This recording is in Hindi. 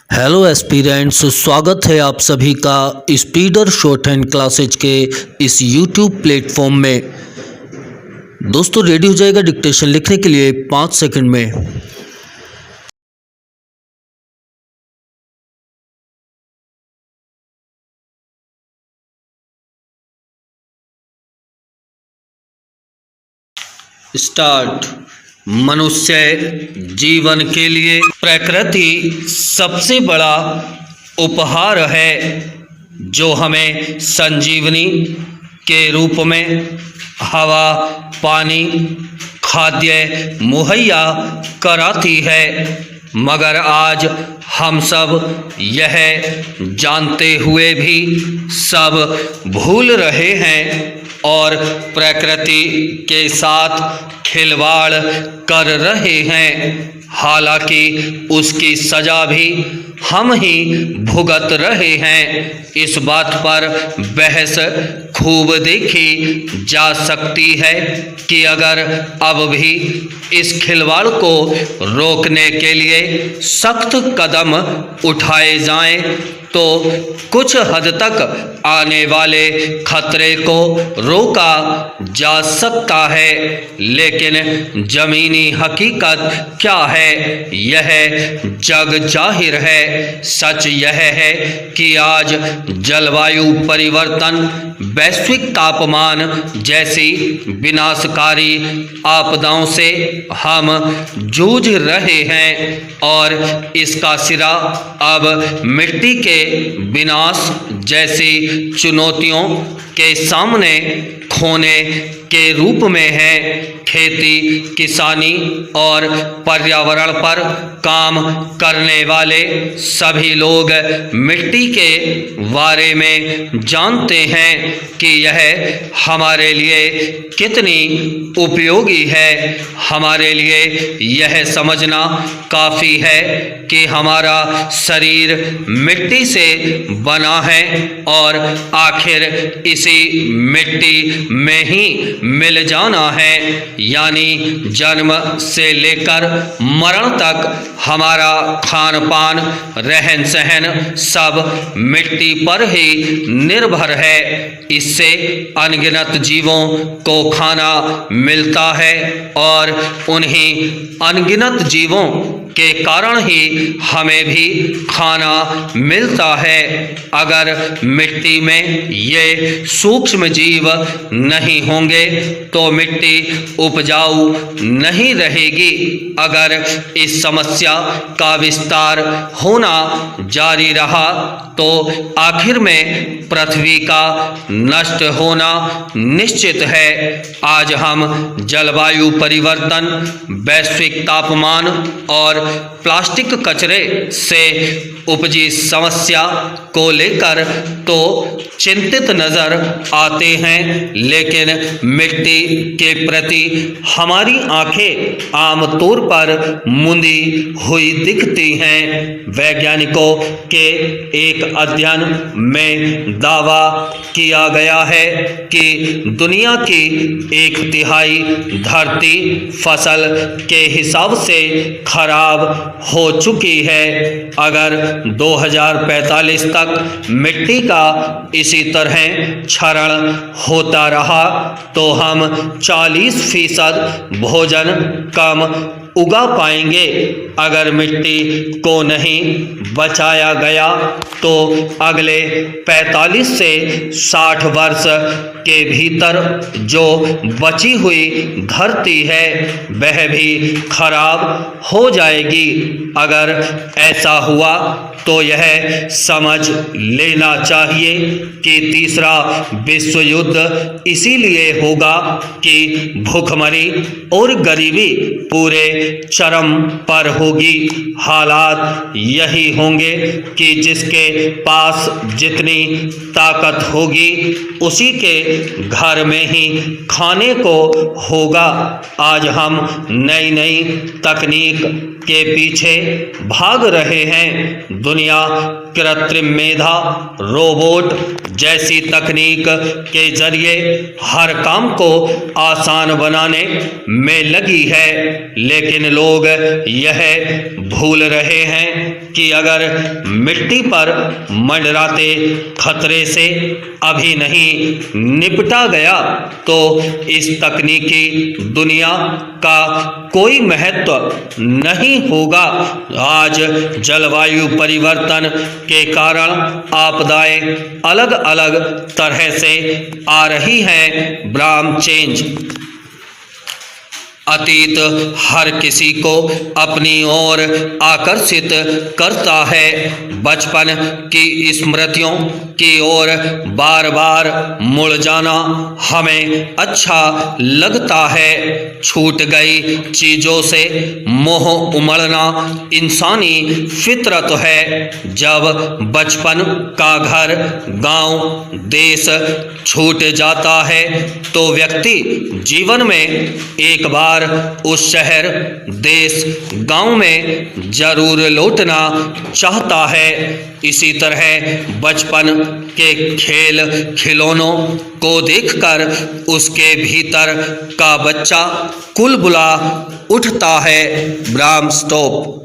हेलो एस्पिरेंट्स, स्वागत है आप सभी का स्पीडर शॉर्ट हैंड क्लासेज के इस यूट्यूब प्लेटफॉर्म में। दोस्तों, रेडी हो जाएगा डिक्टेशन लिखने के लिए 5 सेकंड में। स्टार्ट। मनुष्य जीवन के लिए प्रकृति सबसे बड़ा उपहार है जो हमें संजीवनी के रूप में हवा, पानी, खाद्य मुहैया कराती है। मगर आज हम सब यह जानते हुए भी सब भूल रहे हैं और प्रकृति के साथ खिलवाड़ कर रहे हैं। हालांकि उसकी सजा भी हम ही भुगत रहे हैं। इस बात पर बहस खूब देखी जा सकती है कि अगर अब भी इस खिलवाड़ को रोकने के लिए सख्त कदम उठाए जाएं तो कुछ हद तक आने वाले खतरे को रोका जा सकता है। लेकिन जमीनी हकीकत क्या है, यह जग जाहिर है। सच यह है कि आज जलवायु परिवर्तन, वैश्विक तापमान जैसी विनाशकारी आपदाओं से हम जूझ रहे हैं और इसका सिरा अब मिट्टी के विनाश जैसी चुनौतियों के सामने खोने के रूप में है। खेती, किसानी और पर्यावरण पर काम करने वाले सभी लोग मिट्टी के बारे में जानते हैं कि यह हमारे लिए कितनी उपयोगी है। हमारे लिए यह समझना काफ़ी है कि हमारा शरीर मिट्टी से बना है और आखिर इसी मिट्टी में ही मिल जाना है। यानी जन्म से लेकर मरण तक हमारा खान पान, रहन सहन सब मिट्टी पर ही निर्भर है। इससे अनगिनत जीवों को खाना मिलता है और उन्हीं अनगिनत जीवों के कारण ही हमें भी खाना मिलता है। अगर मिट्टी में ये सूक्ष्म जीव नहीं होंगे तो मिट्टी उपजाऊ नहीं रहेगी। अगर इस समस्या का विस्तार होना जारी रहा तो आखिर में पृथ्वी का नष्ट होना निश्चित है। आज हम जलवायु परिवर्तन, वैश्विक तापमान और प्लास्टिक कचरे से उपजी समस्या को लेकर तो चिंतित नजर आते हैं, लेकिन मिट्टी के प्रति हमारी आंखें आमतौर पर मुंदी हुई दिखती हैं। वैज्ञानिकों के एक अध्ययन में दावा किया गया है कि दुनिया की 1/3 धरती फसल के हिसाब से खराब हो चुकी है। अगर 2045 तक मिट्टी का इसी तरह क्षरण होता रहा तो हम 40% भोजन कम उगा पाएंगे। अगर मिट्टी को नहीं बचाया गया तो अगले 45 से 60 वर्ष के भीतर जो बची हुई धरती है वह भी खराब हो जाएगी। अगर ऐसा हुआ तो यह समझ लेना चाहिए कि तीसरा विश्व युद्ध इसीलिए होगा कि भूखमरी और गरीबी पूरे चरम पर होगी। हालात यही होंगे कि जिसके पास जितनी ताकत होगी उसी के घर में ही खाने को होगा। आज हम नई नई तकनीक के पीछे भाग रहे हैं। दुनिया कृत्रिम मेधा, रोबोट जैसी तकनीक के जरिए हर काम को आसान बनाने में लगी है, लेकिन लोग यह भूल रहे हैं कि अगर मिट्टी पर मंडराते खतरे से अभी नहीं निपटा गया तो इस तकनीकी दुनिया का कोई महत्व नहीं होगा। आज जलवायु परिवर्तन के कारण आपदाएं अलग अलग तरह से आ रही हैं। ब्राह्म चेंज अतीत हर किसी को अपनी ओर आकर्षित करता है। बचपन की स्मृतियों की ओर बार बार मुड़ जाना हमें अच्छा लगता है। छूट गई चीज़ों से मोह उमड़ना इंसानी फितरत है। जब बचपन का घर, गांव, देश छूट जाता है तो व्यक्ति जीवन में एक बार उस शहर, देश, गांव में जरूर लौटना चाहता है। इसी तरह बचपन के खेल खिलौनों को देखकर उसके भीतर का बच्चा कुलबुला उठता है। ब्राह्म स्टॉप।